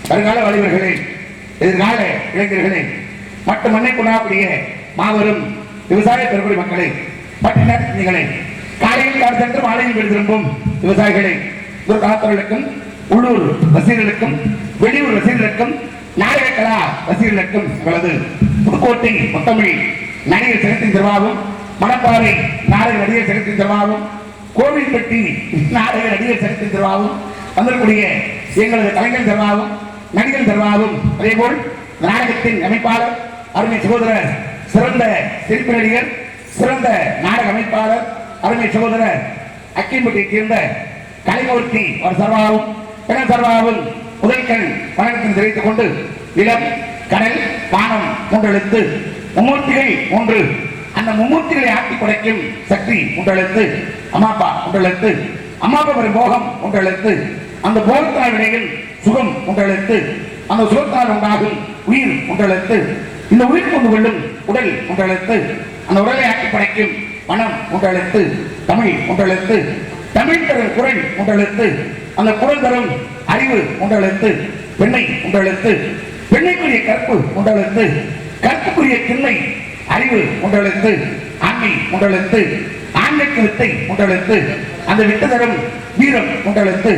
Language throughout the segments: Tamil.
வருங்கால வலிவர்களே, எதிர்கால இளைஞர்களே, மற்ற மண்ணை கொண்டாடக்கூடிய மாபெரும் விவசாய பெருங்குடி மக்களே, பட்டினங்களே, காலையில் காடு சென்று மாலையில் வீடு திரும்பும் விவசாயிகளே, ஒரு காலத்தவர்களுக்கும் உள்ளூர் ரசிகர்களுக்கும் வெளியூர் ரசிகர்களுக்கும் நாடக கலா ரசிகர்களுக்கும் எங்களது புதுக்கோட்டை முத்தமிழ் நடிகர் சங்கத்தின் திருவாவும், மணப்பாறை நாடக நடிகர் சங்கத்தின் திருவாவும், கோவில்பட்டி நாடக நடிகர் சங்கத்தின் திருவாவும், வந்திருக்கூடிய எங்களது கலைஞர் திருவாவும் நடிகர் திருவாவும், அதேபோல் நாடகத்தின் அமைப்பாளர் அருமை சகோதரர் சிறந்த சிரிப்பு நடிகர், சிறந்த நாடக அமைப்பாளர் அருமை சகோதரர் அக்கிம்பட்டியை சேர்ந்த கலைமூர்த்தி அவர் சர்வாவும் பிணர் சர்வாவும் முதல்கண் வணக்கத்தில் தெரிவித்துக் கொண்டு, இளம் கடல் வானம் மூன்றெழுத்து மும்மூர்த்திகள் ஒன்று, அந்த மும்மூர்த்திகளை ஆட்டி படைக்கும் சக்தி ஒன்றெழுத்து அம்மாப்பா ஒன்றெழுத்து, அம்மாப்பா வரும் போகம் ஒன்றெழுத்து, அந்த போகத்தினால் விடையில் சுகம் ஒன்றெழுத்து, அந்த சுகத்தால் உண்டாகும் உயிர் ஒன்றெழுத்து, இந்த உயிர் கொண்டு கொள்ளும் உடல் ஒன்றெழுத்து, அந்த உடலை ஆட்டி படைக்கும் மனம் ஒன்றெழுத்து, தமிழ் ஒன்றெழுத்து, தமிழ் தரும் குரல் ஒன்றெழுத்து, அந்த குரல் தரும் அறிவு ஒன்றெழுத்து, பெண்ணை ஒன்றெழுத்து, பெண்ணைக்குரிய கற்பு ஒன்றெழுத்து, கற்புக்குரிய திண்ணை அறிவு ஒன்றெழுத்து, ஆண்மை ஒன்றெழுத்து, ஆண்மைக்கு வித்தை ஒன்றெழுத்து, அந்த விட்டு தரும் வீரம் ஒன்றெழுத்து,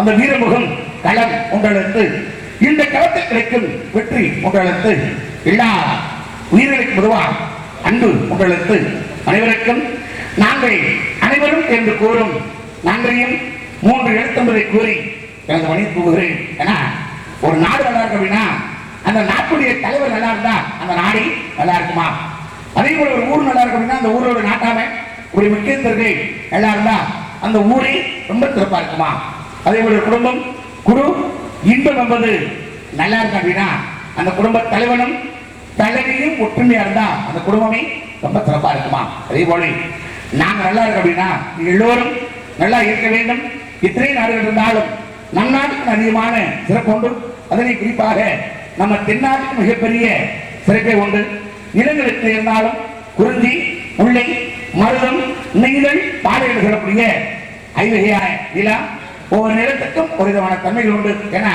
அந்த வீரமுகம் களம் ஒன்றெழுத்து, இந்த களத்தில் கிடைக்கும் வெற்றி ஒன்றெழுத்து, எல்லா உயிர்களுக்கும் பொதுவா அன்பு ஒன்றெழுத்து, அனைவருக்கும் நாங்கள் அனைவரும் என்று கூறும் நன்றியும் 3 எழுத்தம்பதை கூறி எனது மணி கூறுகிறேன். ஏன்னா ஒரு நாடு நல்லா இருக்கு அப்படின்னா அந்த நாட்டுடைய தலைவர் நல்லா இருந்தா அந்த நாடு நல்லா இருக்குமா, அதே போல ஒரு ஊர் நல்லா இருக்கு அப்படின்னா அந்த ஊரோட நாட்டாம ஒரு முக்கியஸ்தர்கள் நல்லா இருந்தா அந்த ஊரே ரொம்ப சிறப்பா இருக்குமா, அதே போல குடும்பம் குழு இன்பம் என்பது நல்லா இருக்கு அப்படின்னா அந்த குடும்ப தலைவனும் தலைவியும் ஒற்றுமையா இருந்தா அந்த குடும்பமே ரொம்ப சிறப்பா இருக்குமா. அதே போல நாங்க நல்லா இருக்கு அப்படின்னா எல்லோரும் நல்லா இருக்க வேண்டும். இத்தனை நாடுகள் இருந்தாலும் நம் நாட்டுக்கு அதிகமான சிறப்பு உண்டு. அதனை குறிப்பாக நம்ம தென்னாட்டுக்கு மிகப்பெரிய சிறப்பை உண்டு. நிலங்களுக்கு இருந்தாலும் குறிஞ்சி, முல்லை, மருதம், நெய்தல், பாலையில் சொல்லக்கூடிய 5 வகையான நிலம் ஒவ்வொரு நிலத்துக்கும் ஒரு விதமான தன்மைகள் உண்டு. ஏன்னா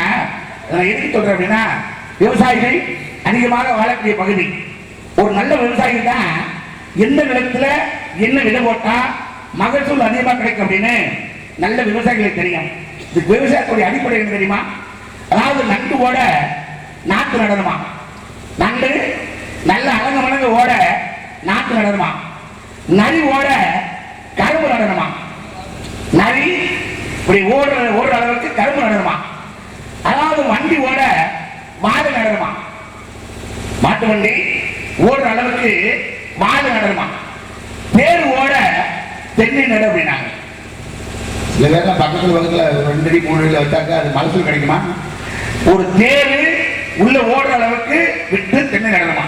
எதுக்கு சொல்றேன் அப்படின்னா விவசாயிகள் அதிகமாக வாழக்கூடிய பகுதி. ஒரு நல்ல விவசாயி தான் எந்த நிலத்துல என்ன விதை போட்டா மகசூல் அதிகமாக கிடைக்கும் அப்படின்னு நல்ல விவசாயிகளுக்கு தெரியும். இதுக்கு விவசாயத்துடைய அடிப்படை என்ன தெரியுமா? அதாவது நண்டு ஓட நாட்டு நடணுமா, நண்டு நல்ல அலங்க மலங்க ஓட நாட்டு நடணுமா, நரி ஓட கரும்பு நடணுமா, நரி இப்படி ஓடுற அளவுக்கு கரும்பு நடணுமா, அதாவது வண்டி ஓட மாடு நடணுமா, மாட்டு வண்டி ஓடுற அளவுக்கு மாடு நடணுமா, தேர் ஓட தென்னை நட அப்படின்னாங்க. சில பேர்லாம் பக்கத்துல பக்கத்துல 2 அடி 3 அடி வச்சாக்க அது மகசூல் கிடைக்குமா? ஒரு தேர் உள்ள ஓடுற அளவுக்கு விட்டு தென்னை நடணுமா.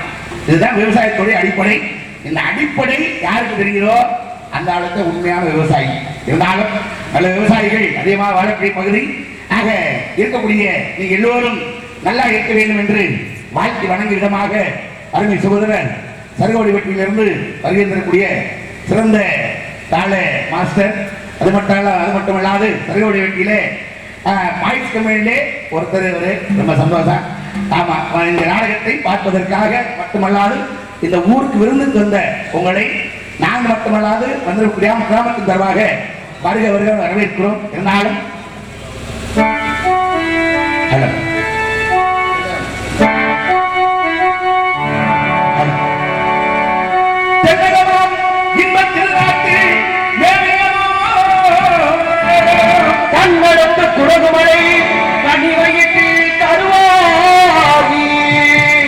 இதுதான் விவசாயத்துடைய அடிப்படை. இந்த அடிப்படை யாருக்கு தெரிகிறோ அந்த ஆளுக்கு உண்மையான விவசாயி. இருந்தாலும் நல்ல விவசாயிகள் அதிகமாக வாழக்கூடிய பகுதி ஆக இருக்கக்கூடிய நீங்க எல்லோரும் நல்லா இருக்க வேண்டும் என்று வாழ்க்கை வணங்கும் விதமாக அருமை சகோதரர் சருகோடி வெற்றியிலிருந்து வருகை தரக்கூடிய சிறந்த தாள மாஸ்டர், அது மட்டுமல்லாது சருகோடி வெற்றியிலே பாய்ஸ் கம்பெனியிலே ஒருத்தர் ரொம்ப சந்தோஷம். ஆமா, இந்த நாடகத்தை பார்ப்பதற்காக மட்டுமல்லாது இந்த ஊருக்கு விருந்து வந்த உங்களை நாங்கள் மட்டுமல்லாது வந்திருக்கூடிய கிராமத்தின் தரவாக வருக வருக வரவேற்கிறோம். இருந்தாலும் ஹலோ குடகுமலை கனி வயிற்று தருவாகி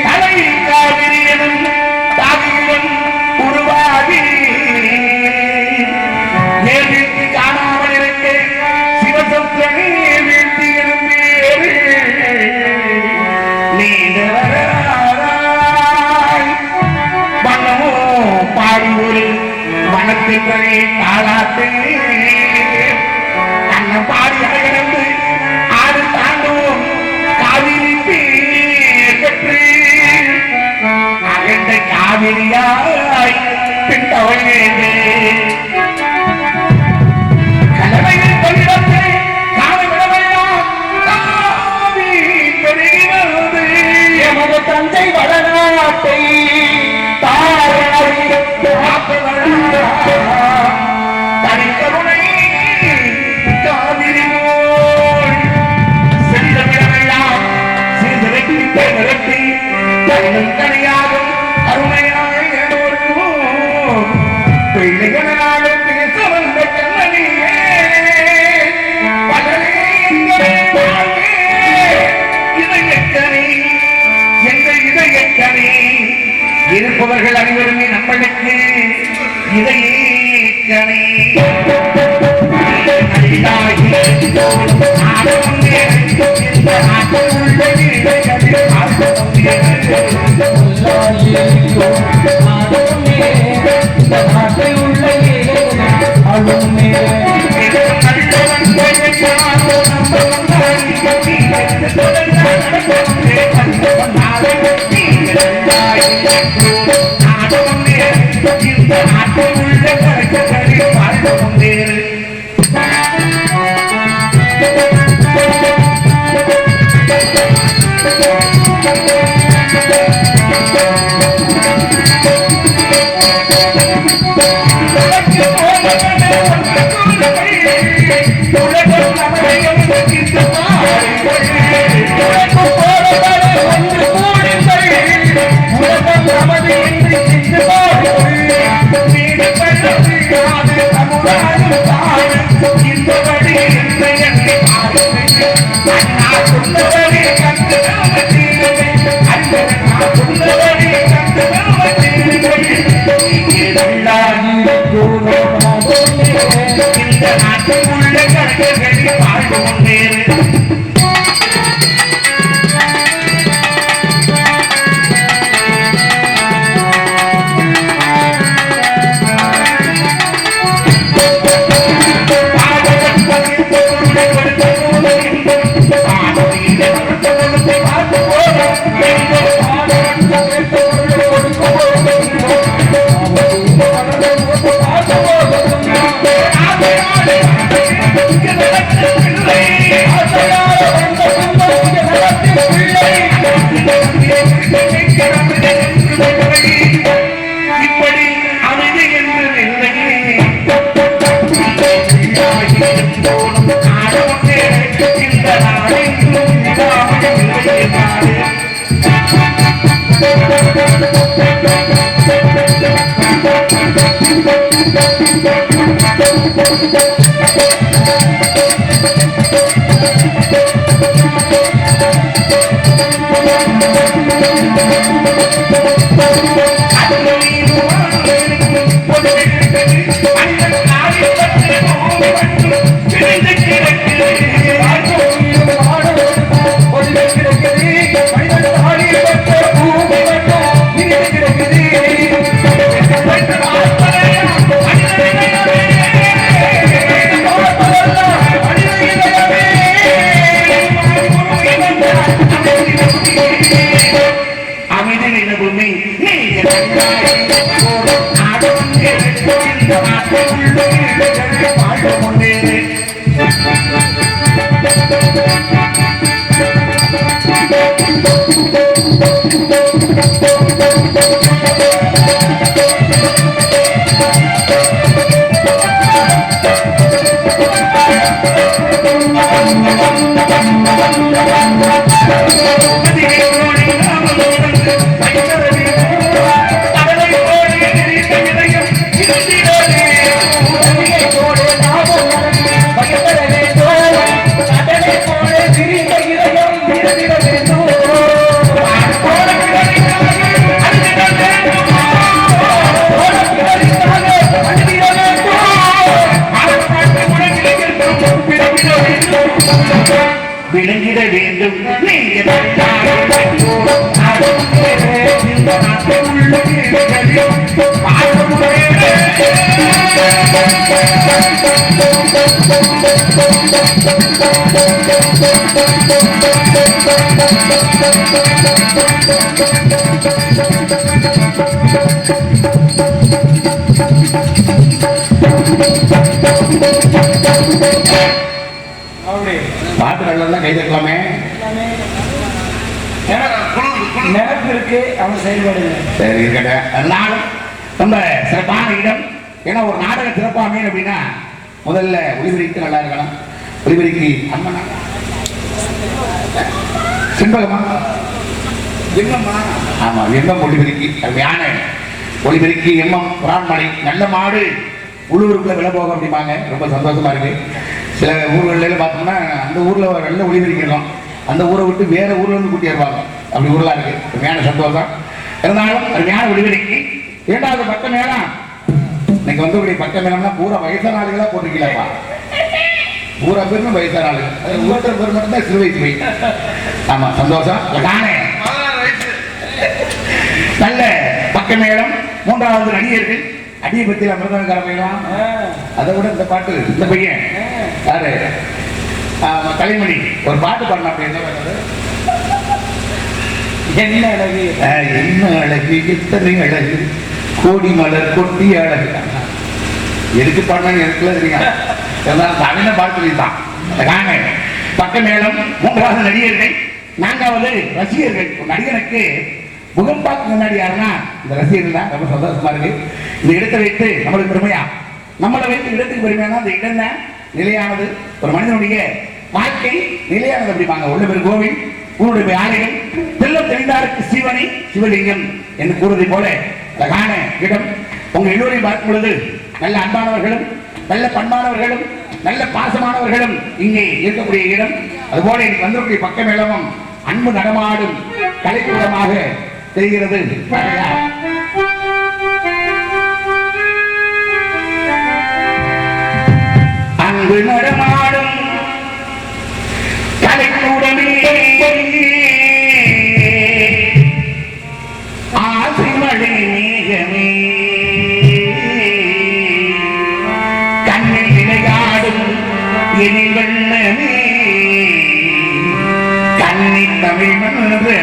தலை காவிரியனும் தாகிலும் உருவாகி நேர்விற்கு காணாமல் இருக்க சிவசப்தனே வீழ்த்தி எழுந்தேறு நீண்டவராய் வண்ணமோ பாடி ஒரு வனத்தின்றே தாளாத்தே பாடி அழகிழந்து ஆறு தாண்டவும் காவிரி பெற்று அகண்ட காவிரியாய் பின்தவழ்ந்து கலவையில் கொள்ளிடத்தை காவிடமெல்லாம் காவி பெருகிறது எமது தந்தை வளநாட்டை தனிக்கருணை காவிரி போல் சென்றமிடமெல்லாம் சீர்திருத்தி நிறுத்தி தன்னும் கனியாகும் அருமையாய் எல்லோருக்கும் பிள்ளைகளாலும் பேச வந்த கண்ணனியே பலரே இதயக்கனி எங்கள் இதயக்கனி இருப்பவர்கள் அனைவருமே நம்மளுக்கு இதயக்கனி விளங்கிட வேண்டும் பாட்டு நல்லா கை தட்டலாமே. நினைப்பு இருக்கு, அவன் செயல்பாடு சரி இருக்கட்டும். நாளும் ரொம்ப சிறப்பான இடம். ஏன்னா ஒரு நாடக சிறப்பாக அமையும் அப்படின்னா முதல்ல ஒளிபெருக்கி நல்லா இருக்கணும். ஒளிபெருக்கி அம்மனா சிம்பகமா எங்கம்மா? ஆமா, எங்கம் ஒளிபெருக்கி அருமையான ஒளிபெருக்கி எம்மம் புறான்மலை நல்ல மாடு உள்ளூருக்குள்ள விலை போக அப்படிம்பாங்க. ரொம்ப சந்தோஷமா இருக்கு. சில ஊர்களில் பார்த்தோம்னா அந்த ஊர்ல நல்ல ஒளிபெருக்கிருக்கோம், அந்த ஊரை விட்டு வேற ஊர்ல இருந்து கூட்டிடுவாங்க. அப்படி ஊரெல்லாம் இருக்கு. அருமையான சந்தோஷம். இருந்தாலும் அருமையான ஒளிபெருக்கி. இரண்டாவது பக்க மேளம். இன்னைக்கு வந்து பக்க மேளம்னா பூரா வயசான ஆளுகளா போட்டிருக்கீங்களா? பூரா பேருமே வயசான ஆளுங்க. ஒருத்தர் பேர் மட்டும் தான் சிறு வயசு போய். ஆமா, சந்தோஷம். நல்ல பக்க மேளம். மூன்றாவது நடிகர்கள் அடியை பத்தி அமிர்தகாரமையெல்லாம். அதை விட இந்த பாட்டு, இந்த பையன் யாரு, கலைமணி ஒரு பாட்டு பாடினா. என்ன அழகு, என்ன அழகு, எத்தனை அழகு, கோடி மலர் கொட்டி அழகு. எதுக்கு பாடினாங்க எனக்குலாம் தெரியுங்க. அவன பாட்டுதான். பக்க மேளம். மூன்றாவது நடிகர்கள். நான்காவது ரசிகர்கள். நடிகனுக்கு முகம் பார்க்க முன்னாடி யாருன்னா இந்த ரசிகர்கள் தான். ரொம்ப சந்தோஷமா இருக்கு. இந்த இடத்தை வைத்து நம்மளுக்கு பெருமையா நம்மளை வைத்து இடத்துக்கு பெருமையான அந்த இடம் தான் நிலையானது. ஒரு மனிதனுடைய வாழ்க்கை நிலையானது அப்படிப்பாங்க. உள்ள பெரு கோவில், உன்னுடைய ஆலயம், தெல்லம் தெரிந்தாருக்கு சிவனை சிவலிங்கம் என்று கூறுவதை போல அழகான இடம். உங்க எல்லோரையும் பார்க்கும் பொழுது நல்ல அன்பானவர்களும் நல்ல பண்பானவர்களும் நல்ல பாசமானவர்களும் இங்கே இருக்கக்கூடிய இடம். அதுபோல எனக்கு வந்திருக்கூடிய பக்கம் இளவம் அன்பு நடமாடும் கலைக்கூடமாக தெரிகிறது. அன்பு நடமாடும் கலைக்கூடமே ஆசை மழை மேகமே கண்ணில் விளையாடும் எனில் வெள்ளமே கண்ணி தமிழ் மன்றமே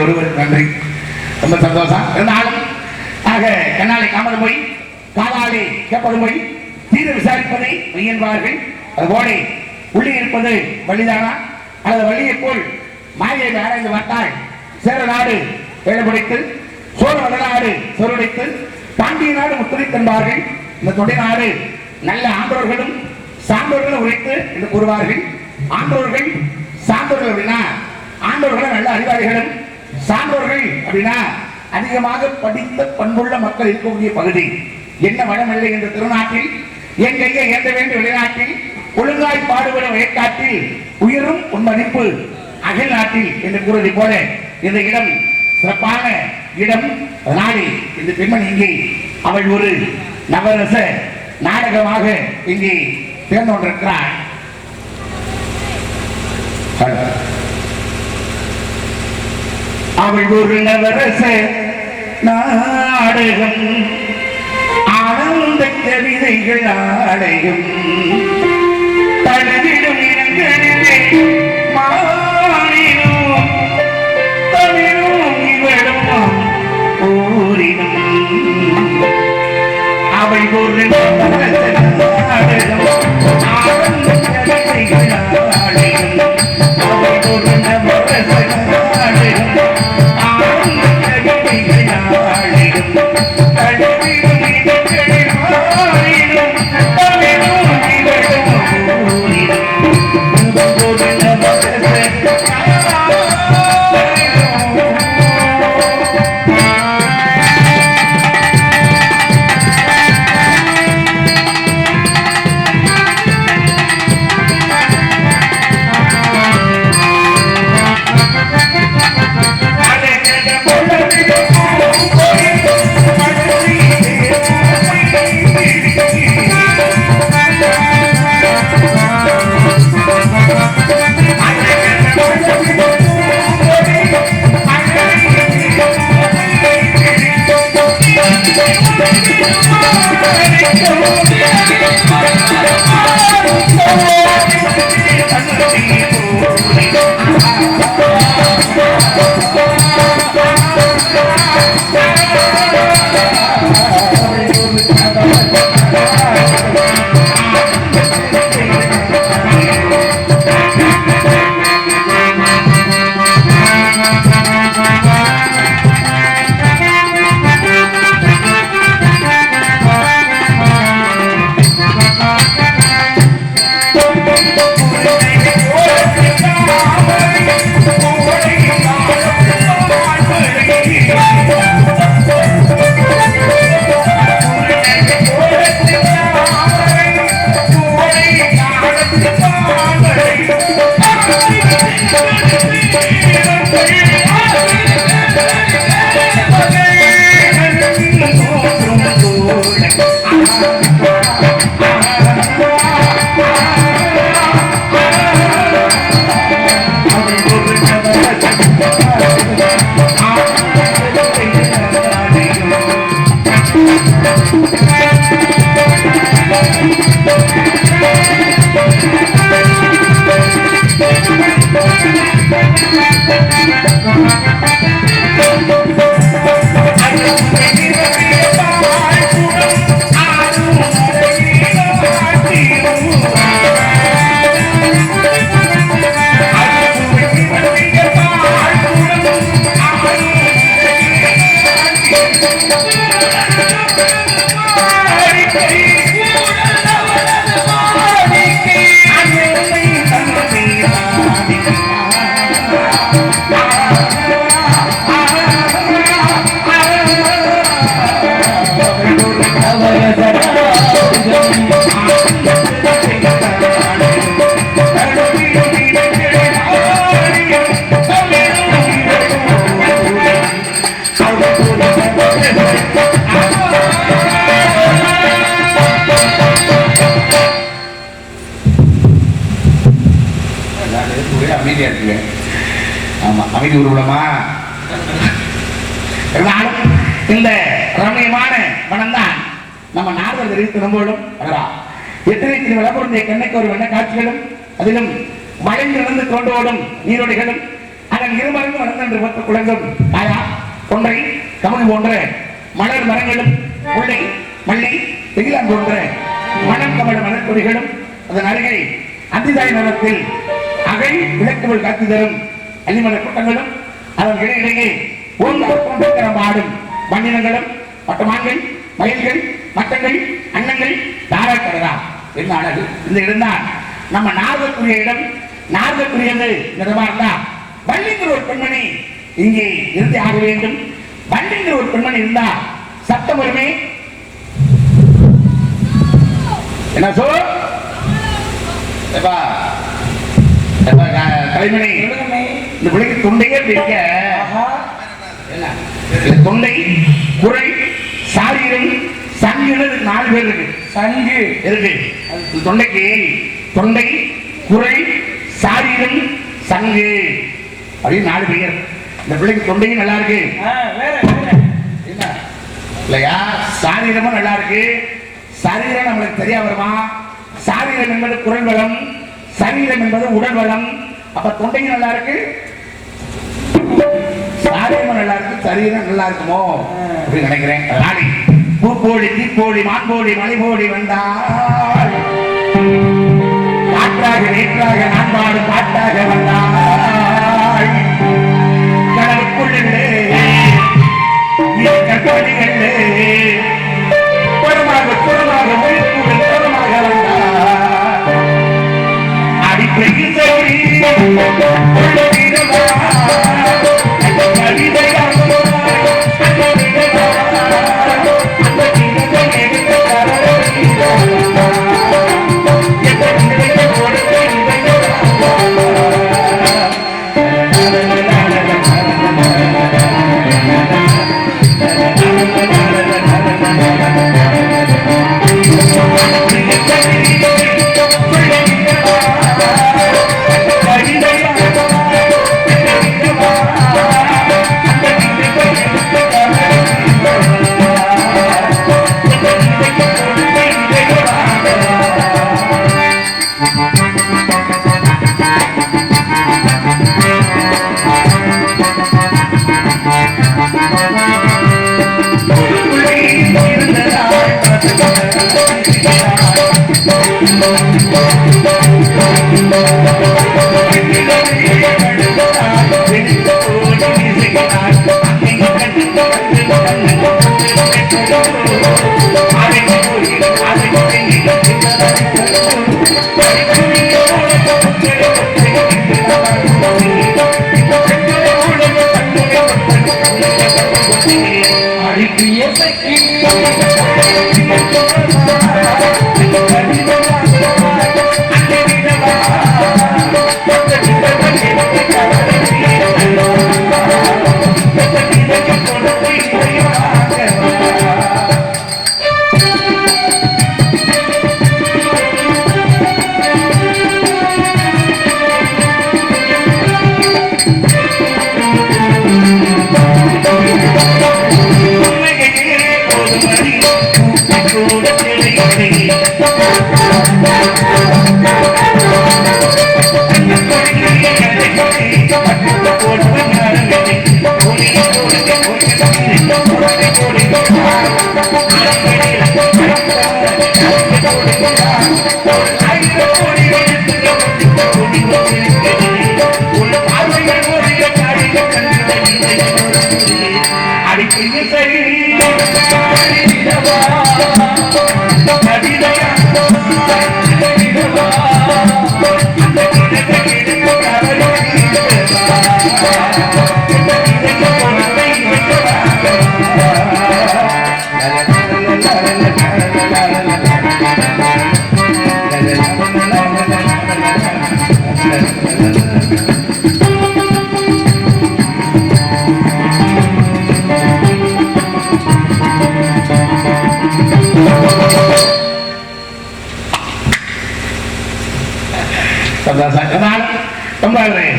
ஒருவருக்கு நன்றி, ரொம்ப சந்தோஷம். இருந்தாலும் ஆக கண்ணாலை காமலும் போய் காலாலே கேட்பதும் போய் தீர விசாரிப்பதை முயன்பார்கள். அதுபோல உள்ளே இருப்பது வழிதானா அல்லது வள்ளியை போல் மாயை ஆராய்ந்து பார்த்தால் சேர நாடு வேலைப்படைத்து சோழ வடநாடு சொருடைத்து பாண்டிய நாடு முத்துரைத்தன்பார்கள். இந்த தொண்டை நாடு நல்ல ஆண்டோர்களும் சான்றோர்களும் உழைத்து என்று கூறுவார்கள். ஆண்டோர்கள் சான்றோர்கள் அப்படின்னா ஆண்டோர்களும் நல்ல அறிவாளிகளும், சான்றோர்கள் அப்படின்னா அதிகமாக படித்த பண்புள்ள மக்கள் இருக்கக்கூடிய பகுதி. என்ன வளமில்லை என்ற திருநாட்டில் என் கையை ஏற்ற வேண்டிய வெளிநாட்டில் ஒழுங்காய் பாடுபடும் வயக்காட்டில் உயரும் உன் மதிப்பு அகில் நாட்டில் என்று கூறுவதை போல இந்த இடம் சிறப்பான இடம். அதனாலே இந்த பெண்மணி இங்கே அவள் ஒரு நவரச நாடகமாக இங்கே சேர்ந்து கொண்டிருக்கிறாள். அவள் ஒரு நவரச நாடகம், ஆனந்த கவிதைகள் ஆடையும் தழுவிடும் இடங்களிலே மாறினும் தமிழும் இவளும் ஊரினும். அவள் ஒரு நவரச நாடகம், ஆனந்த கவிதைகள் ஆடையும். அவள் ஒரு நவரச நாடகம், அமைதியா இருக்கு. ஆமா, அமைதி உருவமா இந்த ரம்யமான மனம்தான் நம்ம நார்வல் தெரிவித்து நம்போடும் எத்தனை விளம்பரம் கண்ணுக்கு ஒரு வண்ண காட்சிகளும் அதிலும் மழைந்திருந்து தோன்றோடும் நீரோடைகளும் அதன் இருமரங்கு வளர்ந்து பத்து குளங்கும் காயா கொன்றை கமுகு போன்ற மலர் மரங்களும் முல்லை மல்லி தெகிலான் போன்ற மணம் கமல மலர் கொடிகளும் அதன் அருகே அந்திதாய் நிலத்தில் அகை விளக்குகள் காத்து தரும் அள்ளிமலை கூட்டங்களும் அதன் இடையிடையே ஓங்காரம் ஆடும் மண்ணினங்களும் மட்டமான்கள் மயில்கள் மட்டங்கள் அன்னங்கள் தாராக்கடலா என்ன அழகு இந்த இடம்தான் நம்ம நார்தற்குரிய இடம் நார்தற்குரியது இருந்தா வள்ளிங்கிற ஒரு பெண்மணி இங்கே இருந்து ஆக வேண்டும் வள்ளிங்கிற ஒரு பெண்மணி இருந்தா சத்தம் வருமே என்ன சொல் கலைமணி இந்த பிள்ளைக்கு தொண்டையே இருக்க தொண்டை குறை சாரீரம் சங்கு 4 பேர் இருக்கு சங்கு இருக்கு தொண்டைக்கு தொண்டை குறை சாரீரம் சங்கு அப்படின்னு 4 பேர் இந்த பிள்ளைக்கு தொண்டையும் நல்லா இருக்கு இல்லையா சாரீரமும் நல்லா இருக்கு சரீரம் நம்மளுக்கு தெரிய வருமா சாரீரம் என்பது குரல் வளம் சரீரம் என்பது உடல் வளம் அப்ப தொண்டையும் நல்லா இருக்கு சாரீரமும் நல்லா இருக்கு சரீரம் நல்லா இருக்குமோ அப்படின்னு நினைக்கிறேன் நாளை பூப்போடி தீப்போடி மான்போடி மலைபோடி வந்தால் காற்றாக நேற்றாக நான் பாடு பாட்டாக வந்தால் கடவுளுக்குள்ளே கற்பனைகளே புறமாக புறமாக மொழிக்கூடல் புறமாக வந்தார் அடிப்படையில் சரி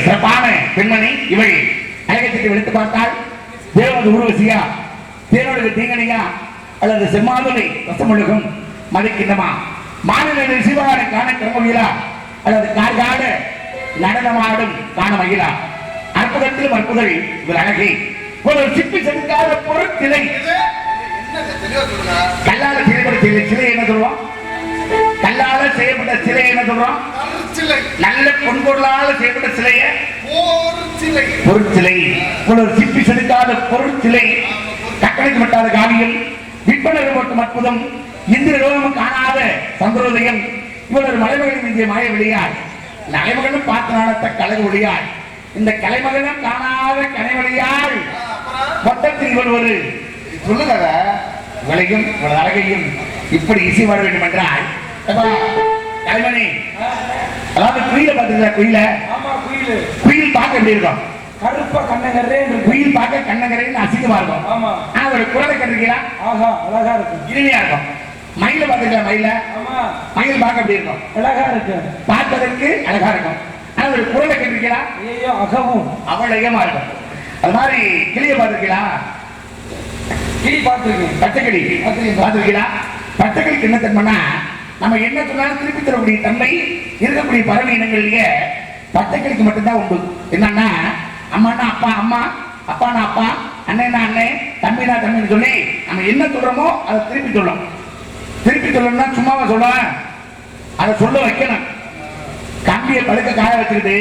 சிறப்பான பெண்மணி இவள் அழகத்திற்கு விழுத்து பார்த்தால் தேவனது உருவசியா தேவனுடைய தீங்கனியா அல்லது செம்மாதுளை ரசமுழுகும் மதிக்கின்றமா மாநில சிவகாரை காண கிரமவிழா அல்லது கார்காட நடனமாடும் காண மகிழா அற்புதத்திலும் அற்புதம் இவர் அழகை ஒரு சிப்பி செலுத்தாத பொருட்சிலை கல்லால செயல்பட சிலை என்ன சொல்லுவான் கல்லால செய்யப்பட்ட சிலை என்ன சொல்றோம்? நல்ல பொன்பொருளால செய்யப்பட்ட சிலைய பொருட்சிலை. ஒரு சிப்பி செலுத்தாத பொருட்சிலை, கட்டளைக்கு மட்டாத காவியம், விற்பனர் போட்டும் அற்புதம், இந்திர லோகமும் காணாத சந்திரோதயம், இவ்வளவு மலைமகளின் இந்திய மாய விளையாள், இந்த அலைமகளும் பார்த்து நடத்த கலை ஒளியாள், இந்த கலைமகளும் காணாத கனைவழியாள், மொத்தத்தில் இவள் ஒரு சொல்லுங்க இவளையும் இவள் அழகையும் இப்படி இசை வர வேண்டும் என்றால் கலைமணி, அதாவது குயில பார்த்துருக்கா? குயில் பார்க்க எப்படி இருக்கும்? கருப்பா கண்ணங்கரே. குயில் பார்க்க கண்ணங்கரேன்னு அசிங்கமா இருக்கும். ஆமா. ஆனா ஒரு குரலை கட்டிருக்கீங்களா? ஆஹா, அழகா இருக்கும், இனிமையா இருக்கும். மயில பார்த்துருக்கா? மயில மயில் பார்க்க எப்படி இருக்கும்? அழகா இருக்கு, பார்ப்பதற்கு அழகா இருக்கும். ஆனா ஒரு குரலை கட்டிருக்கீங்களா? ஐயோ அகவும் அவளையமா இருக்கும். அது மாதிரி கிளிய பார்த்துருக்கீங்களா? கிளி பார்த்துருக்கேன். பச்சைக்கிளி பார்த்துருக்கீங்களா? பச்சைக்கிளிக்கு என்ன தன்மைன்னா, நம்ம என்ன சொன்னாலும் திருப்பி தரக்கூடிய தன்மை இருக்கக்கூடிய பறவை இனங்கள்லயே பச்சைக்கிளிக்கு மட்டும்தான் உண்டு. என்னன்னா, அம்மானா அப்பா அம்மா, அப்பானா அப்பா, அண்ணனா அண்ணன், தம்பினா தம்பின்னு சொல்லி நம்ம என்ன சொல்றோமோ அதை திருப்பி சொல்லணும். திருப்பி சொல்லணும்னா சும்மாவா சொல்லுவேன், அதை சொல்ல வைக்கணும். கம்பியை படுக்க காய வச்சுக்கிட்டு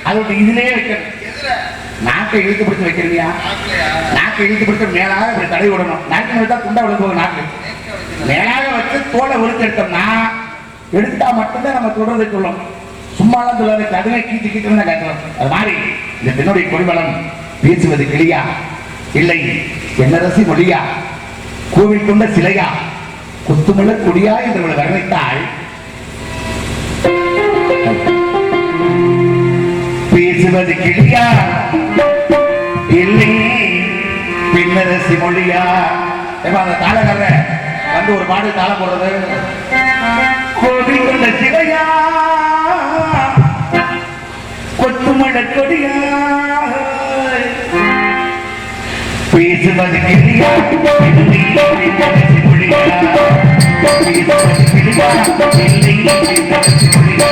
அதோட இதுலயே வைக்கணும். நாக்கை இழுத்து பிடிச்சு வைக்கிறீங்க, நாக்கை இழுத்து பிடிச்சு மேலாக இப்படி தடை விடணும். நாக்கு வச்சா துண்டா விட போகும். நாக்கு மேலாக வச்சு தோலை உறுத்து எடுத்தோம்னா எடுத்தா மட்டும்தான் நம்ம தொடர்ந்து சொல்லும். சும்மாலாம் சொல்லாத, கடுமை கீச்சு கீச்சு தான் கேட்கலாம். அது மாதிரி இந்த பெண்ணுடைய குடிவளம் பேசுவது கிளியா இல்லை என்னரசி மொழியா, கோவில் கொண்ட சிலையா, குத்துமுள்ள குடியா என்று வர்ணித்தால் பேசுவது கிளியா இல்லை பின்னரசி மொழியா. அந்த தாளகர வந்து ஒரு பாடு தாளம் போடுறது, கோவில் கொண்ட சிலையா, கொத்துமட கொடியா, பேசுவது கிளியா பின்னரசி மொழியா, பேசுவது கிளியா இல்லை பின்னரசி மொழியா.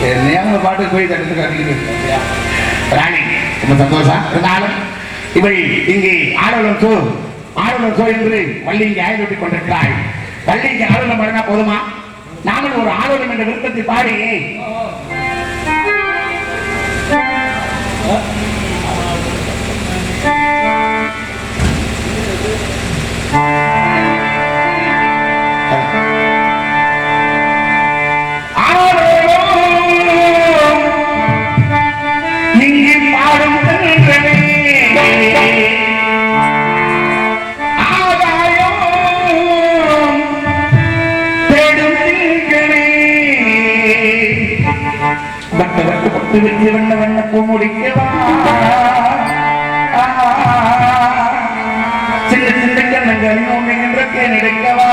என்னையாவது பாட்டுக்கு போய் தடுத்து கட்டிக்கிட்டு ராணி ரொம்ப சந்தோஷம் இருந்தாலும் இவள் இங்கே ஆடவளம் சோ என்று வள்ளி இங்கே ஆயுதொட்டி கொண்டிருக்கிறாள். வள்ளி இங்கே ஆடவளம் பாடினா போதுமா? நாங்கள் ஒரு ஆடவளம் என்ற விருப்பத்தை பாடி வண்ண வண்ண பூ முடிக்கவா சின்ன சின்ன கண்ணங்கள் நோங்குகின்ற தேன் எடுக்கவா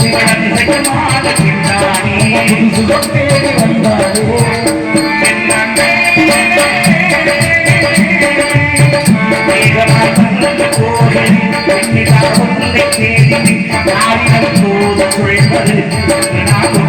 Thank you. சுகமான பின்னாடி சுகம் தேடி வந்தாரோ கோயில்